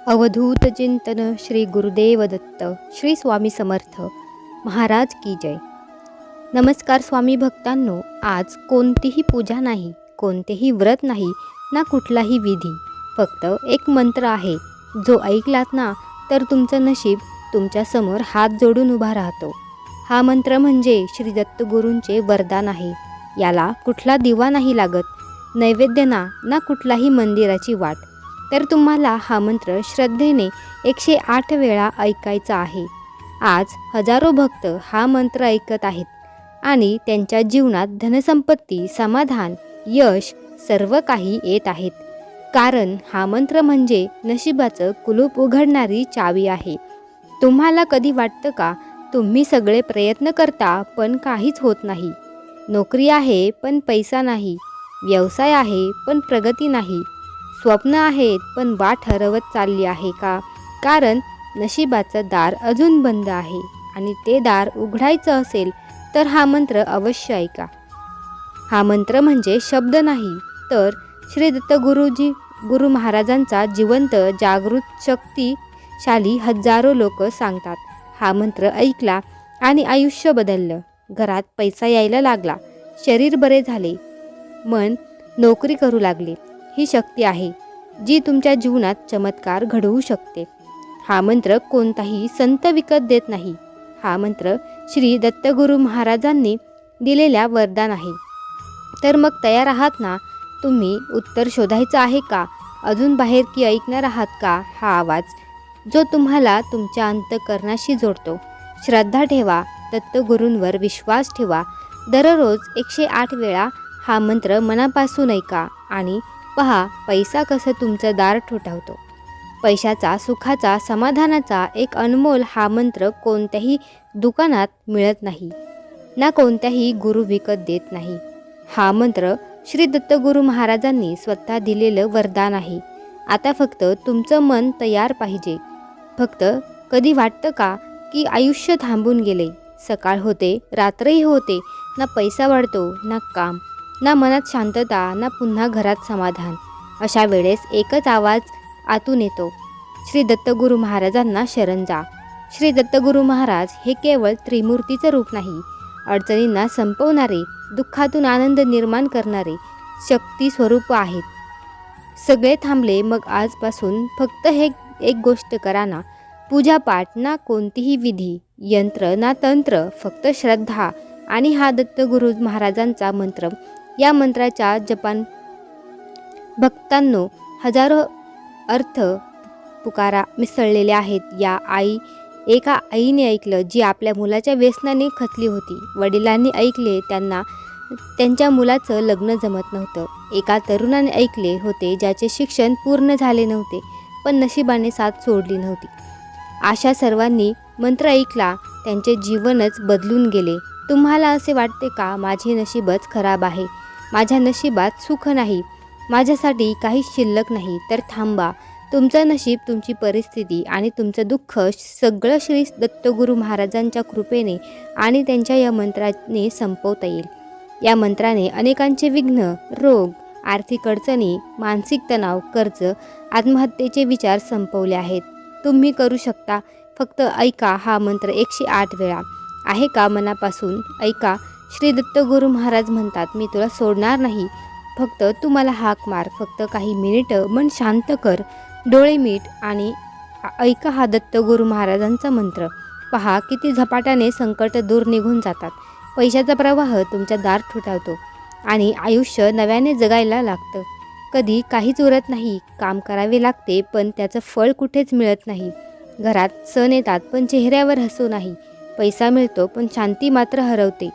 अवधूत चिंतन श्री गुरुदेव दत्त श्री स्वामी समर्थ महाराज की जय। नमस्कार स्वामी भक्तांनो, आज कोणतीही पूजा नाही, कोणतेही व्रत नाही ना कुठलाही विधी, फक्त एक मंत्र आहे जो ऐकलात ना तर तुमचं नशीब तुमच्या समोर हात जोडून उभा राहतो। हा मंत्र म्हणजे श्री दत्तगुरूंचे वरदान आहे। याला कुठला दिवा नाही लागत, नैवेद्य ना कुठलाही मंदिराची वाट, तर तुम्हाला हा मंत्र श्रद्धेने 108 वेळा ऐकायचा आहे। आज हजारो भक्त हा मंत्र ऐकत आहेत आणि त्यांच्या जीवनात धनसंपत्ती, समाधान, यश सर्व काही येत आहेत, कारण हा मंत्र म्हणजे नशिबाचं कुलूप उघडणारी चावी आहे। तुम्हाला कधी वाटतं का तुम्ही सगळे प्रयत्न करता पण काहीच होत नाही? नोकरी आहे पण पैसा नाही, व्यवसाय आहे पण प्रगती नाही, स्वप्न आहेत पण वाट हरवत चालली आहे का? कारण नशिबाचं दार अजून बंद आहे आणि ते दार उघडायचं असेल तर हा मंत्र अवश्य ऐका। हा मंत्र म्हणजे शब्द नाही, तर श्री गुरु महाराजांचा जिवंत जागृत शक्तिशाली हजारो लोक सांगतात। हा मंत्र ऐकला आणि आयुष्य बदललं, घरात पैसा यायला लागला, शरीर बरे झाले, मन नोकरी करू लागले। ही शक्ती आहे जी तुमच्या जीवनात चमत्कार घडवू शकते। हा मंत्र कोणताही संत विकत देत नाही, हा मंत्र श्री दत्तगुरु महाराजांनी दिलेल्या वरदान आहे। तर मग तयार आहात ना? तुम्ही उत्तर शोधायचं आहे का? अजून बाहेर की ऐकणार आहात का हा आवाज जो तुम्हाला तुमच्या अंतःकरणाशी जोडतो? श्रद्धा ठेवा, दत्तगुरूंवर विश्वास ठेवा, दररोज 108 वेळा हा मंत्र मनापासून ऐका आणि पहा पैसा कसं तुमचं दार ठोठावतो। पैशाचा, सुखाचा, समाधानाचा एक अनमोल हा मंत्र कोणत्याही दुकानात मिळत नाही, ना कोणत्याही गुरु विकत देत नाही। हा मंत्र श्री दत्तगुरु महाराजांनी स्वतः दिलेलं वरदान आहे। आता फक्त तुमचं मन तयार पाहिजे। फक्त कधी वाटतं का की आयुष्य थांबून गेले? सकाळ होते, रात्रही होते, ना पैसा वाढतो, ना काम, ना मनात शांतता, ना पुन्हा घरात समाधान। अशा वेळेस एकच आवाज आतून येतो, श्री दत्तगुरु महाराजांना शरण जा। श्री दत्तगुरु महाराज हे केवळ त्रिमूर्तीचं रूप नाही, अडचणींना संपवणारे, दुःखातून आनंद निर्माण करणारे शक्ती स्वरूप आहेत। सगळे थांबले मग आजपासून फक्त एक गोष्ट करा ना, पूजापाठ ना कोणतीही विधी, यंत्र ना तंत्र, फक्त श्रद्धा आणि हा दत्तगुरु महाराजांचा मंत्र। या मंत्राच्या जपान भक्तांनो हजारो अर्थ पुकारा मिसळलेले आहेत। एका आईने ऐकलं जी आपल्या मुलाच्या व्यसनाने खचली होती, वडिलांनी ऐकले त्यांच्या मुलाचं लग्न जमत नव्हतं, एका तरुणाने ऐकले होते ज्याचे शिक्षण पूर्ण झाले नव्हते पण नशिबाने साथ सोडली नव्हती। अशा सर्वांनी मंत्र ऐकला, त्यांचे जीवनच बदलून गेले। तुम्हाला असे वाटते का माझे नशीबच खराब आहे, माझ्या नशिबात सुख नाही, माझ्यासाठी काहीच शिल्लक नाही? तर थांबा, तुमचं नशीब, तुमची परिस्थिती आणि तुमचं दुःख सगळं श्री दत्तगुरु महाराजांच्या कृपेने आणि त्यांच्या या मंत्राने संपवता येईल। या मंत्राने अनेकांचे विघ्न, रोग, आर्थिक अडचणी, मानसिक तणाव, कर्ज, आत्महत्येचे विचार संपवले आहेत। तुम्ही करू शकता, फक्त ऐका हा मंत्र 108 वेळा। आहे का? मनापासून ऐका। श्री दत्तगुरु महाराज म्हणतात, मी तुला सोडणार नाही, फक्त तू मला हाक मार। फक्त काही मिनिटं मन शांत कर, डोळे मीट आणि ऐका हा दत्तगुरु महाराजांचा मंत्र। पहा किती झपाट्याने संकट दूर निघून जातात, पैशाचा प्रवाह तुमच्या दार ठोठावतो आणि आयुष्य नव्याने जगायला लागतं। कधी काहीच उरत नाही, काम करावे लागते पण त्याचं फळ कुठेच मिळत नाही, घरात सण येतात पण चेहऱ्यावर हसू नाही, पैसा मिळतो पण शांती मात्र हरवते।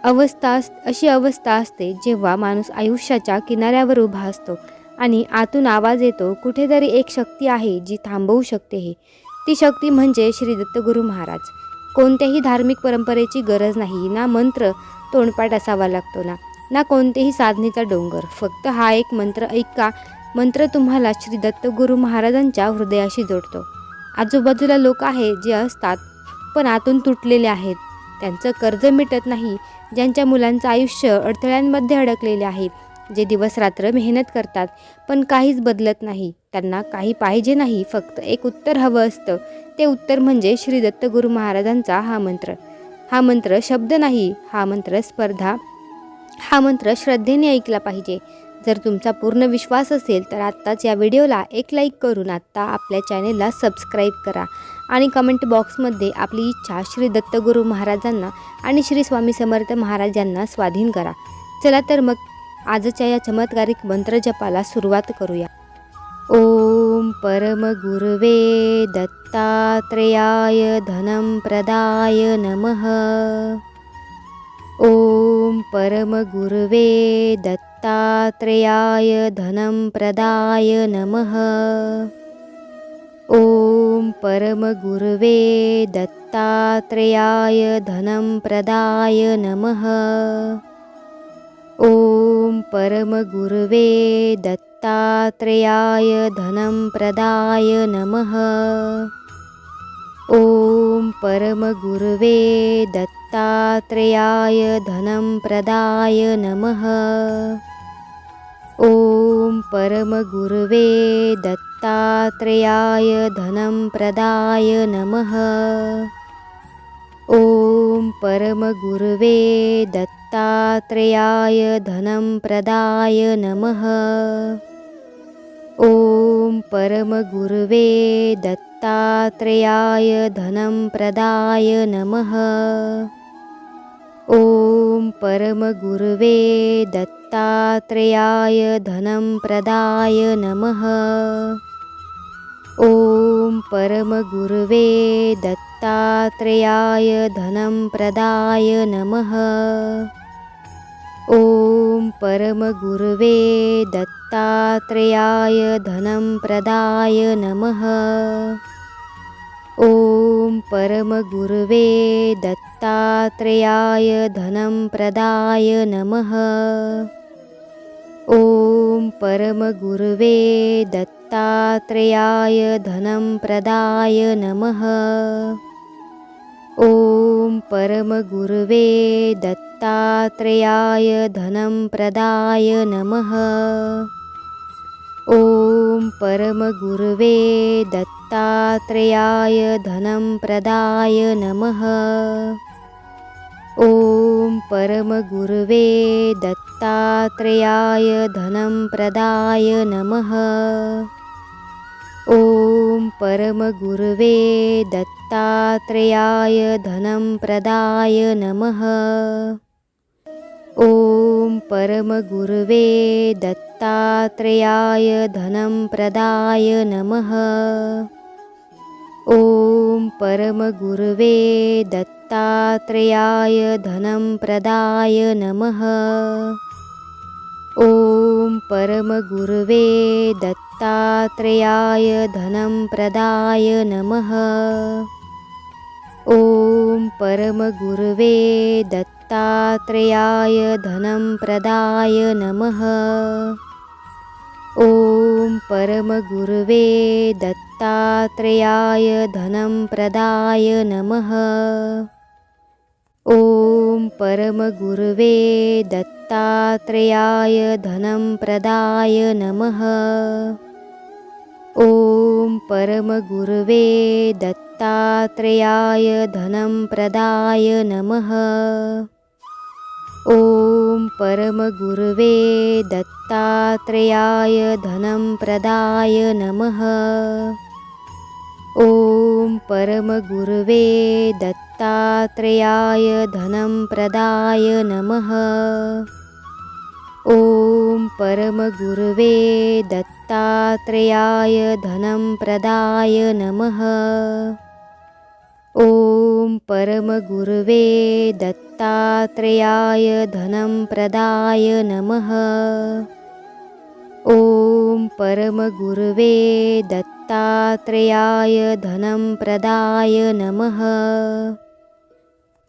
अशी अवस्था असते जेव्हा माणूस आयुष्याच्या किनाऱ्यावर उभा असतो आणि आतून आवाज येतो, कुठेतरी एक शक्ती आहे जी थांबवू शकते हे। ती शक्ती म्हणजे श्री दत्तगुरु महाराज। कोणत्याही धार्मिक परंपरेची गरज नाही, ना मंत्र तोंडपाठ असावा लागतो, ना कोणतेही साधनेचा डोंगर, फक्त हा एक मंत्र ऐका। मंत्र तुम्हाला श्री दत्तगुरु महाराजांच्या हृदयाशी जोडतो। आजूबाजूला लोक आहेत जे असतात पण आतून तुटलेले आहेत, त्यांचं कर्ज मिटत नाही, ज्यांच्या मुलांचं आयुष्य अडथळ्यांमध्ये अडकलेले आहे, जे दिवस रात्र मेहनत करतात पण काहीच बदलत नाही. त्यांना काही पाहिजे नाही, फक्त एक उत्तर हवं असतं. ते उत्तर म्हणजे श्री दत्तगुरू महाराजांचा हा मंत्र. हा मंत्र शब्द नाही, हा मंत्र स्पर्धा, हा मंत्र श्रद्धेने ऐकला पाहिजे. जर तुमचा पूर्ण विश्वास असेल तर आत्ताच या व्हिडिओला एक लाईक करून आत्ता आपल्या चॅनेलला सबस्क्राईब करा आणि कमेंट बॉक्समध्ये आपली इच्छा श्री दत्तगुरू महाराजांना आणि श्री स्वामी समर्थ महाराजांना स्वाधीन करा. चला तर मग आजच्या या चमत्कारिक मंत्रजपाला सुरुवात करूया. ओम परमगुरुवे दत्तात्रेयाय धनं प्रदाय नमः. ओम परमगुरुवे दत्तात्रेयाय धनं प्रदाय नमः. ओम परमगुरुवे दत्तात्रेयाय धनं प्रदाय नमः. ओम परमगुरुवे दत्तात्रेयाय धनं प्रदाय नमः. ओम परमगुरुवे दत्तात्रेयाय धनं प्रदाय नमः. ओम परमगुरुवे दत्तात्रेयाय धनं प्रदाय नमः. ओम परमगुरुवे दत्तात्रेयाय धनं प्रदाय नमः. ओम परमगुरुवे दत्तात्रेयाय धनं प्रदाय नमः. ओम परमगुरुवे दत्तात्रेयाय धनं प्रदाय नमः. ओम परमगुरुवे दत्तात्रेयाय धनं प्रदाय नमः. ओम परमगुरुवे दत्तात्रेयाय धनं प्रदाय नमः. ओम परमगुरुवे दत्तात्रेयाय धनं प्रदाय नमः. ओम परमगुरुवे दत्तात्रेयाय धनं प्रदाय नमः. ओम परमगुरुवे दत्तात्रेयाय धनं प्रदाय नमः. ओम परमगुरुवे दत्तात्रेयाय धनं प्रदाय नमः. ओम परमगुरुवे दत्तात्रेयाय धनं प्रदाय नमः. ओम परमगुरुवे दत्तात्रेयाय धनं प्रदाय नमः. ओम परमगुरुवे दत्तात्रेयाय धनं प्रदाय नमः. ओम परमगुरुवे दत्तात्रेयाय धनं प्रदाय नमः. ओम परमगुरुवे दत्तात्रेयाय धनं प्रदाय नमः. ओम परमगुरुवे दत्तात्रेयाय धनं प्रदाय नमः. ओम परमगुरुवे दत्तात्रेयाय धनं प्रदाय नमः. ओम परमगुरुवे दत्तात्रेयाय धनं प्रदाय नमः. ओम परमगुरुवे दत्तात्रेयाय धनं प्रदाय नमः. ओम परमगुरुवे दत्तात्रेयाय धनं प्रदाय नमः. ओम परमगुरुवे दत्तात्रेयाय धनं प्रदाय नमः. ओम परमगुरुवे दत्तात्रेयाय धनं प्रदाय नमः. ओम परमगुरुवे दत्तात्रेयाय धनं प्रदाय नमः. ओम परमगुरुवे दत्तात्रेयाय धनं प्रदाय नमः.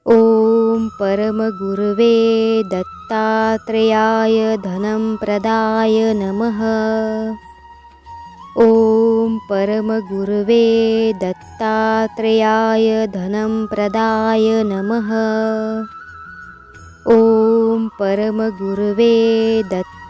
ओम परमगुरुवे दत्तात्रेयाय धनं प्रदाय नमः. ओम परमगुरुवे दत्तात्रेयाय धनं प्रदाय नमः. ओम परमगुरुवे दत्तात्रेयाय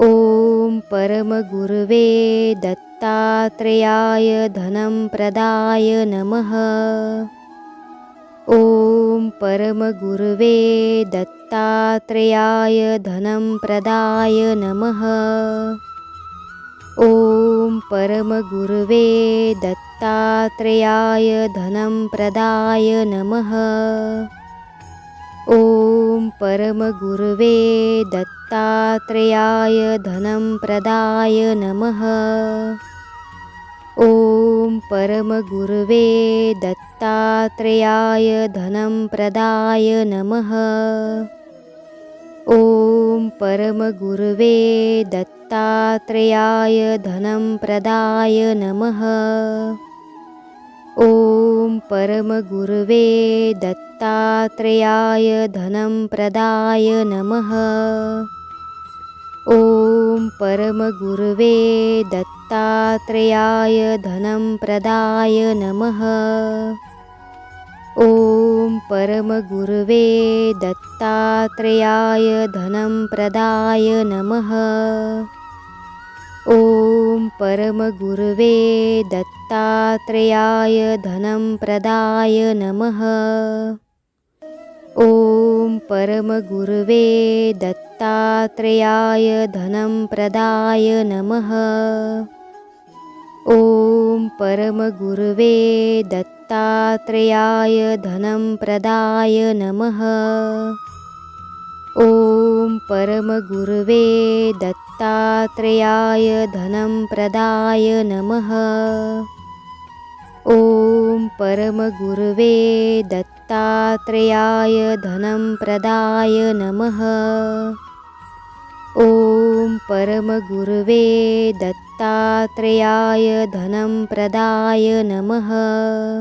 ॐ परमगुरवे दत्तात्रेयाय धनं प्रदाय नमः। ॐ परमगुरवे दत्तात्रेयाय धनं प्रदाय नमः। ॐ परमगुरवे दत्तात्रेयाय धनं प्रदाय नमः। ॐ परमगुरवे दत्तात्रेयाय धनं प्रदाय नमः। ॐ परमगुरवे दत्तात्रेयाय धनं प्रदाय नमः। ॐ परमगुरवे दत्तात्रेयाय धनं प्रदाय नमः। ॐ परमगुरवे दत्तात्रेयाय धनं प्रदाय नमः। ॐ परमगुरवे दत्तात्रेयाय धनं प्रदाय नमः। ॐ परमगुरवे दत्तात्रेयाय धनं प्रदाय नमः। ॐ परमगुरवे दत्तात्रेयाय धनं प्रदाय नमः। ॐ परमगुरवे दत्तात्रेयाय धनं प्रदाय नमः। ॐ परमगुरवे दत्तात्रेयाय धनं प्रदाय नमः। ॐ परमगुरवे दत्तात्रेयाय धनं प्रदाय नमः। ॐ परमगुरवे दत्तात्रेयाय धनं प्रदाय नमः। ॐ परमगुरवे दत्तात्रेयाय धनं प्रदाय नमः।